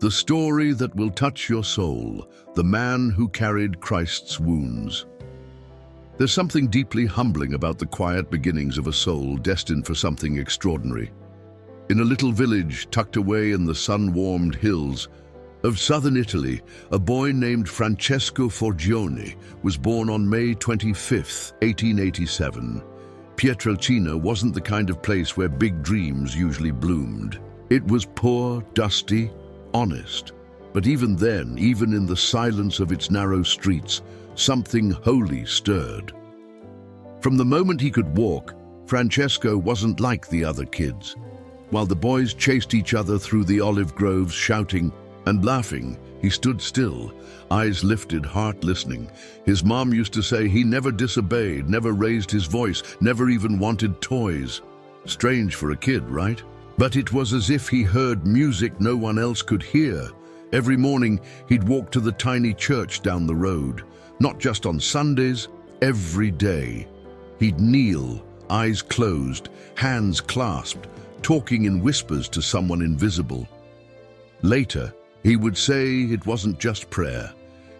The story that will touch your soul, the man who carried Christ's wounds. There's something deeply humbling about the quiet beginnings of a soul destined for something extraordinary. In a little village tucked away in the sun-warmed hills of southern Italy, a boy named Francesco Forgione was born on May 25, 1887. Pietrelcina wasn't the kind of place where big dreams usually bloomed. It was poor, dusty, honest. But even then, even in the silence of its narrow streets, something holy stirred. From the moment he could walk, Francesco wasn't like the other kids. While the boys chased each other through the olive groves, shouting and laughing, he stood still, eyes lifted, heart listening. His mom used to say he never disobeyed, never raised his voice, never even wanted toys. Strange for a kid, right? But it was as if he heard music no one else could hear. Every morning, he'd walk to the tiny church down the road. Not just on Sundays, every day. He'd kneel, eyes closed, hands clasped, talking in whispers to someone invisible. Later, he would say it wasn't just prayer.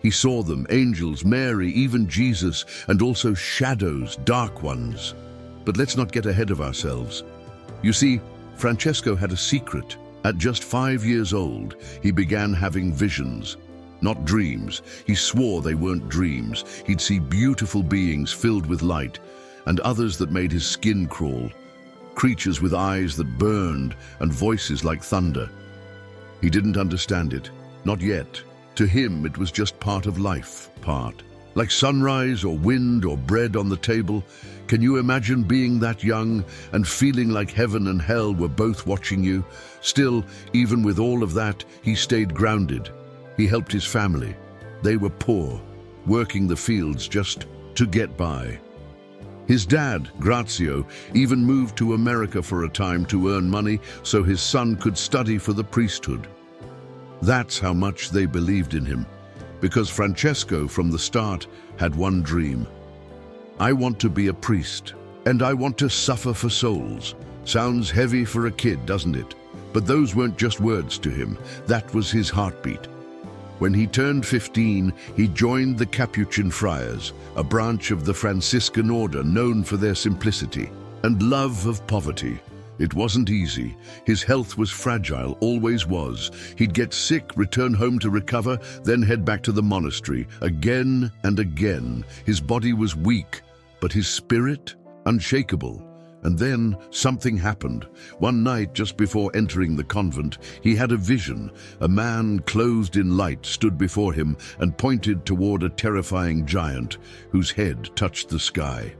He saw them, angels, Mary, even Jesus, and also shadows, dark ones. But let's not get ahead of ourselves. You see, Francesco had a secret. At just 5 years old, he began having visions. Not dreams. He swore they weren't dreams. He'd see beautiful beings filled with light, and others that made his skin crawl. Creatures with eyes that burned and voices like thunder. He didn't understand it. Not yet. To him, it was just part of life, like sunrise or wind or bread on the table. Can you imagine being that young and feeling like heaven and hell were both watching you? Still, even with all of that, he stayed grounded. He helped his family. They were poor, working the fields just to get by. His dad, Grazio, even moved to America for a time to earn money so his son could study for the priesthood. That's how much they believed in him, because Francesco, from the start, had one dream. I want to be a priest, and I want to suffer for souls. Sounds heavy for a kid, doesn't it? But those weren't just words to him. That was his heartbeat. When he turned 15, he joined the Capuchin Friars, a branch of the Franciscan order known for their simplicity and love of poverty. It wasn't easy. His health was fragile, always was. He'd get sick, return home to recover, then head back to the monastery, again and again. His body was weak, but his spirit unshakable. And then something happened. One night, just before entering the convent, he had a vision. A man clothed in light stood before him and pointed toward a terrifying giant whose head touched the sky.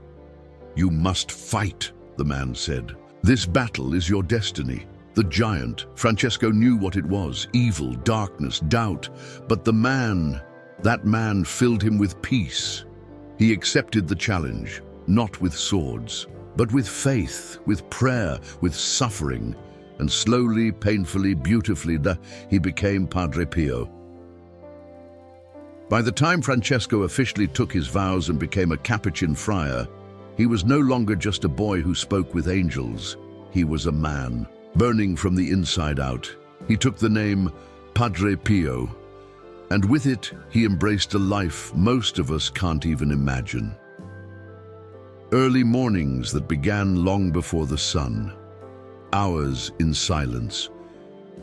"You must fight," the man said. "This battle is your destiny." The giant, Francesco knew what it was: evil, darkness, doubt. But that man filled him with peace. He accepted the challenge, not with swords, but with faith, with prayer, with suffering. And slowly, painfully, beautifully, he became Padre Pio. By the time Francesco officially took his vows and became a Capuchin friar, he was no longer just a boy who spoke with angels. He was a man, burning from the inside out. He took the name Padre Pio, and with it, he embraced a life most of us can't even imagine. Early mornings that began long before the sun. Hours in silence.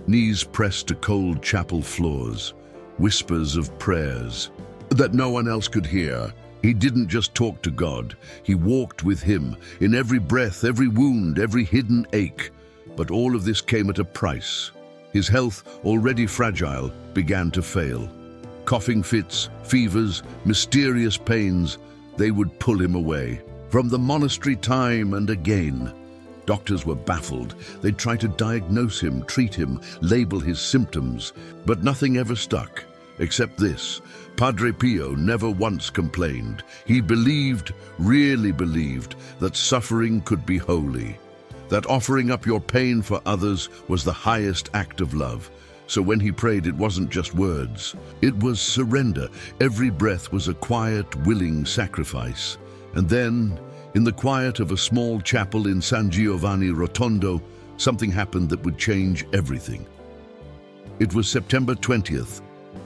Knees pressed to cold chapel floors. Whispers of prayers that no one else could hear. He didn't just talk to God. He walked with him in every breath, every wound, every hidden ache. But all of this came at a price. His health, already fragile, began to fail. Coughing fits, fevers, mysterious pains, they would pull him away. From the monastery time and again. Doctors were baffled. They'd try to diagnose him, treat him, label his symptoms, but nothing ever stuck, except this. Padre Pio never once complained. He believed, really believed, that suffering could be holy, that offering up your pain for others was the highest act of love. So when he prayed, it wasn't just words. It was surrender. Every breath was a quiet, willing sacrifice. And then, in the quiet of a small chapel in San Giovanni Rotondo, something happened that would change everything. It was September 20th,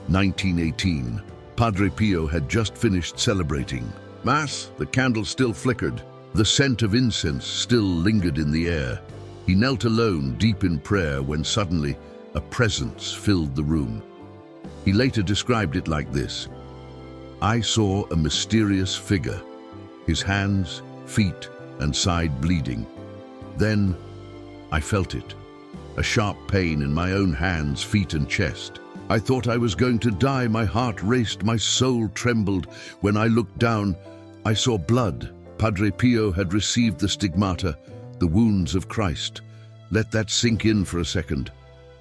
1918. Padre Pio had just finished celebrating. Mass, the candle still flickered. The scent of incense still lingered in the air. He knelt alone, deep in prayer, when suddenly a presence filled the room. He later described it like this: "I saw a mysterious figure, his hands, feet, and side bleeding. Then I felt it, a sharp pain in my own hands, feet, and chest. I thought I was going to die. My heart raced, my soul trembled. When I looked down, I saw blood. Padre Pio had received the stigmata, the wounds of Christ. Let that sink in for a second.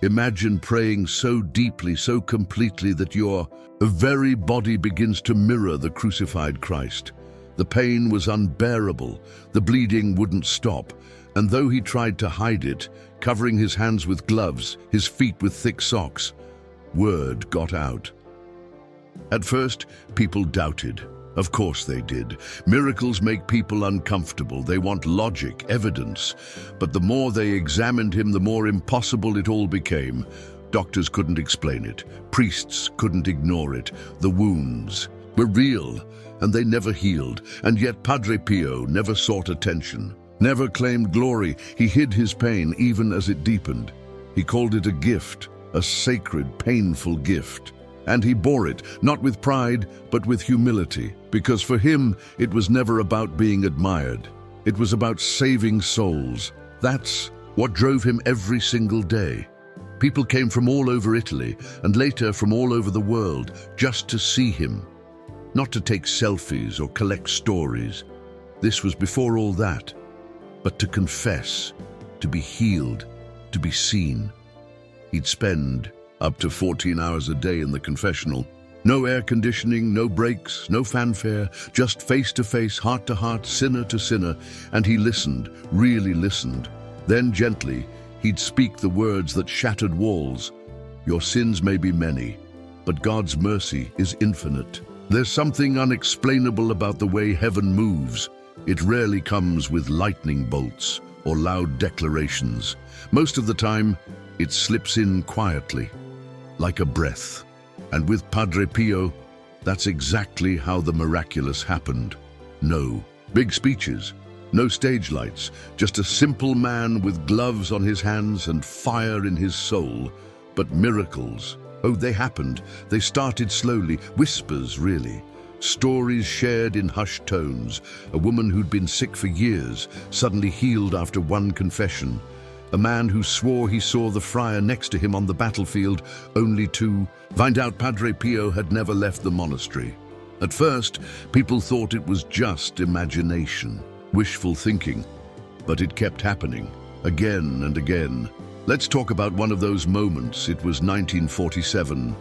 Imagine praying so deeply, so completely that your very body begins to mirror the crucified Christ. The pain was unbearable. The bleeding wouldn't stop. And though he tried to hide it, covering his hands with gloves, his feet with thick socks, word got out. At first, people doubted. Of course they did. Miracles make people uncomfortable. They want logic, evidence. But the more they examined him, the more impossible it all became. Doctors couldn't explain it. Priests couldn't ignore it. The wounds were real, and they never healed. And yet Padre Pio never sought attention, never claimed glory. He hid his pain even as it deepened. He called it a gift, a sacred, painful gift. And he bore it, not with pride, but with humility, because for him it was never about being admired. It was about saving souls. That's what drove him every single day. People came from all over Italy, and later from all over the world, just to see him. Not to take selfies or collect stories. This was before all that. But to confess, to be healed, to be seen. He'd spend up to 14 hours a day in the confessional. No air conditioning, no breaks, no fanfare, just face-to-face, heart-to-heart, sinner to sinner. And he listened, really listened. Then gently, he'd speak the words that shattered walls. Your sins may be many, but God's mercy is infinite. There's something unexplainable about the way heaven moves. It rarely comes with lightning bolts or loud declarations. Most of the time, it slips in quietly, like a breath. And with Padre Pio, that's exactly how the miraculous happened. No big speeches, no stage lights, just a simple man with gloves on his hands and fire in his soul. But miracles, oh, they happened. They started slowly, whispers really. Stories shared in hushed tones. A woman who'd been sick for years, suddenly healed after one confession. A man who swore he saw the friar next to him on the battlefield, only to find out Padre Pio had never left the monastery. At first, people thought it was just imagination, wishful thinking, but it kept happening, again and again. Let's talk about one of those moments. It was 1947.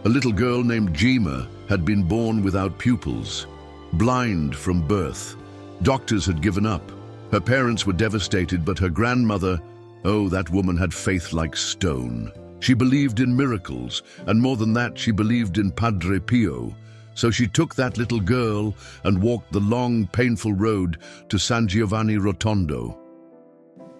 A little girl named Gemma had been born without pupils, blind from birth. Doctors had given up. Her parents were devastated, but her grandmother, oh, that woman had faith like stone. She believed in miracles, and more than that, she believed in Padre Pio. So she took that little girl and walked the long, painful road to San Giovanni Rotondo.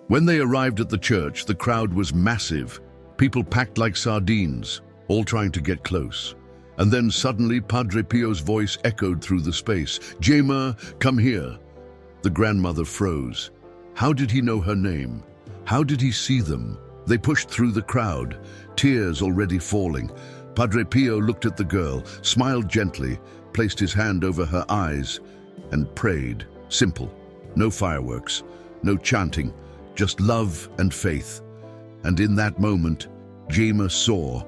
When they arrived at the church, the crowd was massive. People packed like sardines, all trying to get close. And then suddenly, Padre Pio's voice echoed through the space. "Gemma, come here." The grandmother froze. How did he know her name? How did he see them? They pushed through the crowd, tears already falling. Padre Pio looked at the girl, smiled gently, placed his hand over her eyes, and prayed. Simple. No fireworks, no chanting, just love and faith. And in that moment, Gemma saw.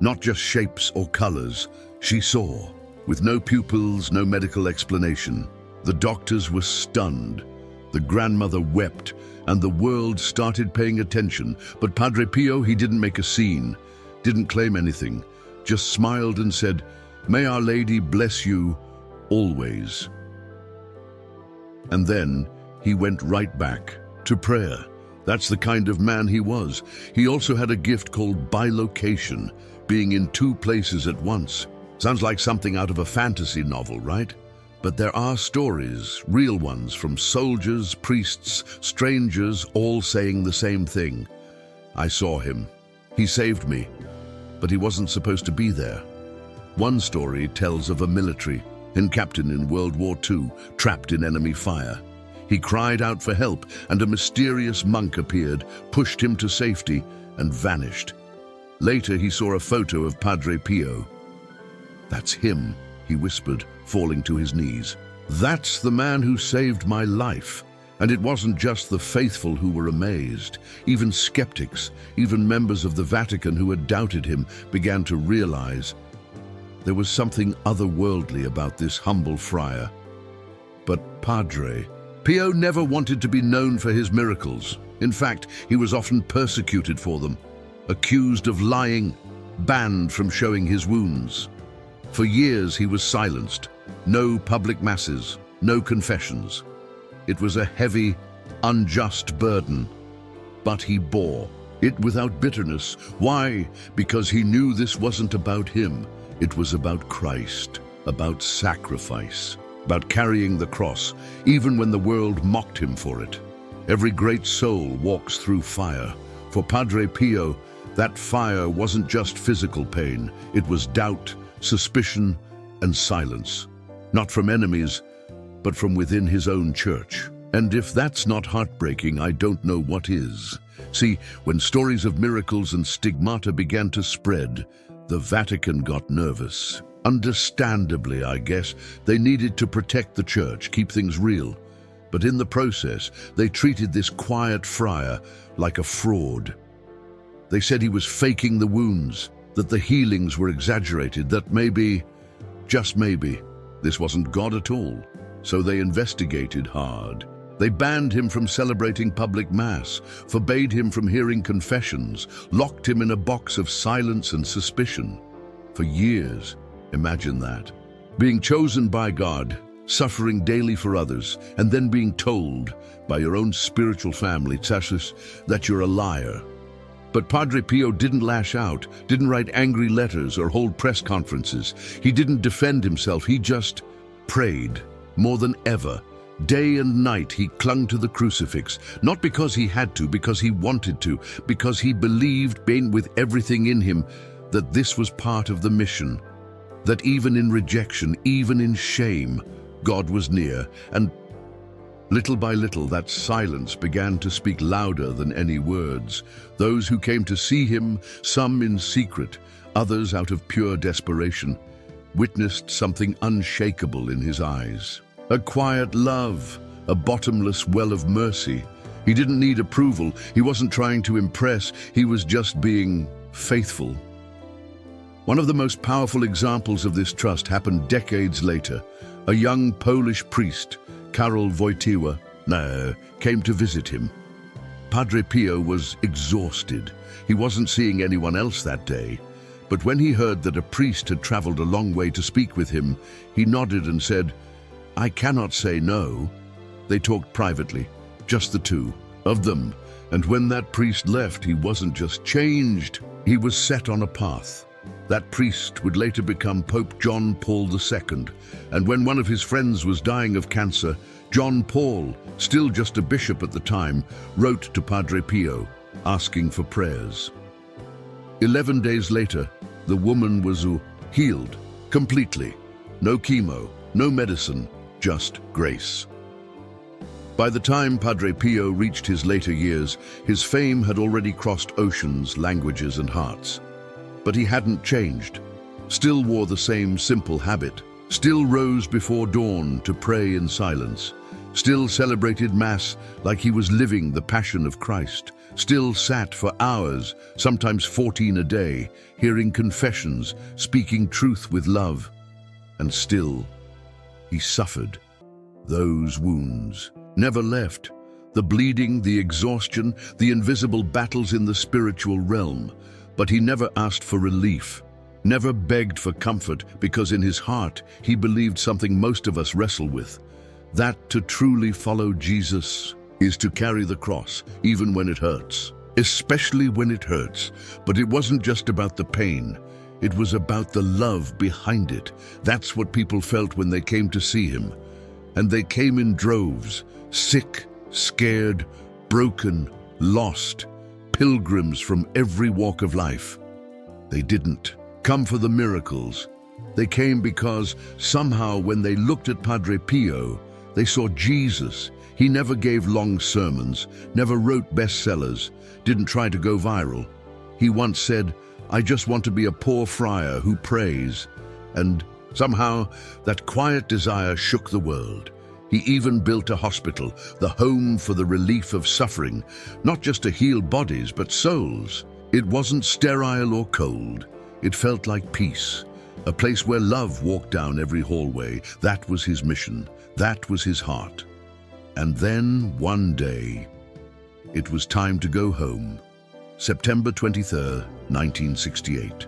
Not just shapes or colors, she saw. With no pupils, no medical explanation. The doctors were stunned. The grandmother wept, and the world started paying attention. But Padre Pio, he didn't make a scene, didn't claim anything, just smiled and said, "May Our Lady bless you always." And then he went right back to prayer. That's the kind of man he was. He also had a gift called bilocation, being in two places at once. Sounds like something out of a fantasy novel, right? But there are stories, real ones, from soldiers, priests, strangers, all saying the same thing. I saw him. He saved me. but he wasn't supposed to be there. One story tells of a military captain in World War II trapped in enemy fire. He cried out for help, and a mysterious monk appeared, pushed him to safety, and vanished. Later, he saw a photo of Padre Pio. "That's him," he whispered, falling to his knees. "That's the man who saved my life." And it wasn't just the faithful who were amazed. Even skeptics, even members of the Vatican who had doubted him, began to realize there was something otherworldly about this humble friar. But Padre Pio never wanted to be known for his miracles. In fact, he was often persecuted for them, accused of lying, banned from showing his wounds. For years he was silenced. No public masses, no confessions. It was a heavy, unjust burden, but he bore it without bitterness. Why? Because he knew this wasn't about him. It was about Christ, about sacrifice, about carrying the cross, even when the world mocked him for it. Every great soul walks through fire. For Padre Pio, that fire wasn't just physical pain. It was doubt, suspicion, and silence. Not from enemies, but from within his own church. And if that's not heartbreaking, I don't know what is. See, when stories of miracles and stigmata began to spread, the Vatican got nervous. Understandably, I guess. They needed to protect the church, keep things real. But in the process, they treated this quiet friar like a fraud. They said he was faking the wounds, that the healings were exaggerated, that maybe, just maybe, this wasn't God at all. So they investigated hard. They banned him from celebrating public mass, forbade him from hearing confessions, locked him in a box of silence and suspicion. For years, imagine that. Being chosen by God, suffering daily for others, and then being told by your own spiritual family, Tsasus, that you're a liar. But Padre Pio didn't lash out, didn't write angry letters or hold press conferences. He didn't defend himself, he just prayed. More than ever, day and night he clung to the crucifix, not because he had to, because he wanted to, because he believed with everything in him that this was part of the mission, that even in rejection, even in shame, God was near. And little by little, that silence began to speak louder than any words. Those who came to see him, some in secret, others out of pure desperation, witnessed something unshakable in his eyes. A quiet love, a bottomless well of mercy. He didn't need approval. He wasn't trying to impress. He was just being faithful. One of the most powerful examples of this trust happened decades later. A young Polish priest, Karol Wojtyła, came to visit him. Padre Pio was exhausted. He wasn't seeing anyone else that day. But when he heard that a priest had traveled a long way to speak with him, he nodded and said, "I cannot say no." They talked privately, just the two of them. And when that priest left, he wasn't just changed, he was set on a path. That priest would later become Pope John Paul II. And when one of his friends was dying of cancer, John Paul, still just a bishop at the time, wrote to Padre Pio, asking for prayers. 11 days later, the woman was healed completely. No chemo, no medicine, just grace. By the time Padre Pio reached his later years, his fame had already crossed oceans, languages, and hearts. But he hadn't changed, still wore the same simple habit, still rose before dawn to pray in silence, still celebrated Mass like he was living the Passion of Christ, still sat for hours, sometimes 14 a day, hearing confessions, speaking truth with love. And still, he suffered. Those wounds never left. The bleeding, the exhaustion, the invisible battles in the spiritual realm. But he never asked for relief, never begged for comfort, because in his heart he believed something most of us wrestle with. That to truly follow Jesus is to carry the cross, even when it hurts. Especially when it hurts. But it wasn't just about the pain. It was about the love behind it. That's what people felt when they came to see him. And they came in droves, sick, scared, broken, lost, pilgrims from every walk of life. They didn't come for the miracles. They came because somehow when they looked at Padre Pio, they saw Jesus. He never gave long sermons, never wrote bestsellers, didn't try to go viral. He once said, "I just want to be a poor friar who prays." And somehow that quiet desire shook the world. He even built a hospital, the home for the relief of suffering, not just to heal bodies, but souls. It wasn't sterile or cold. It felt like peace, a place where love walked down every hallway. That was his mission. That was his heart. And then, one day, it was time to go home. September 23rd, 1968.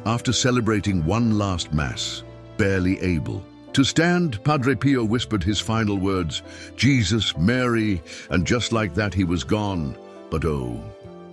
After celebrating one last Mass, barely able to stand, Padre Pio whispered his final words, "Jesus, Mary," and just like that he was gone. But oh,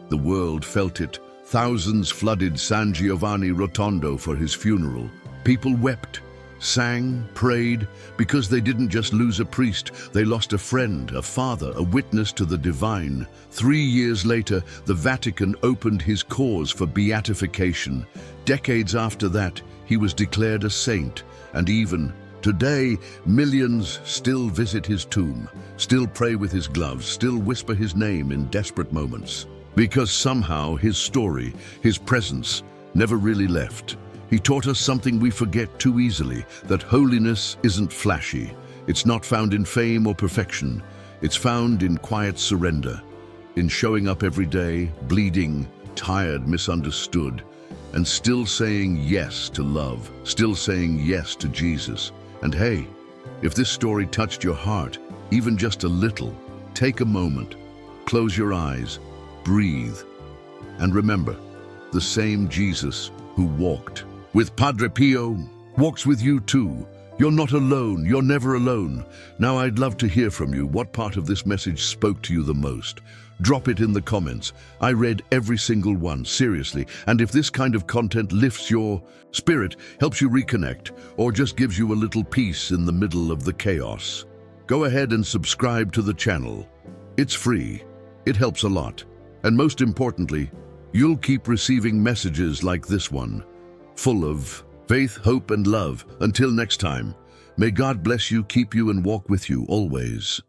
the world felt it. Thousands flooded San Giovanni Rotondo for his funeral. People wept, sang, prayed, because they didn't just lose a priest, they lost a friend, a father, a witness to the divine. 3 years later, the Vatican opened his cause for beatification. Decades after that, he was declared a saint, and even today, millions still visit his tomb, still pray with his gloves, still whisper his name in desperate moments. Because somehow his story, his presence, never really left. He taught us something we forget too easily, that holiness isn't flashy. It's not found in fame or perfection. It's found in quiet surrender, in showing up every day, bleeding, tired, misunderstood, and still saying yes to love, still saying yes to Jesus. And hey, if this story touched your heart, even just a little, take a moment, close your eyes, breathe, and remember, the same Jesus who walked with Padre Pio walks with you too. You're not alone. You're never alone. Now I'd love to hear from you. What part of this message spoke to you the most? Drop it in the comments. I read every single one, seriously. And if this kind of content lifts your spirit, helps you reconnect, or just gives you a little peace in the middle of the chaos, go ahead and subscribe to the channel. It's free. It helps a lot. And most importantly, you'll keep receiving messages like this one, full of faith, hope, and love. Until next time, may God bless you, keep you, and walk with you always.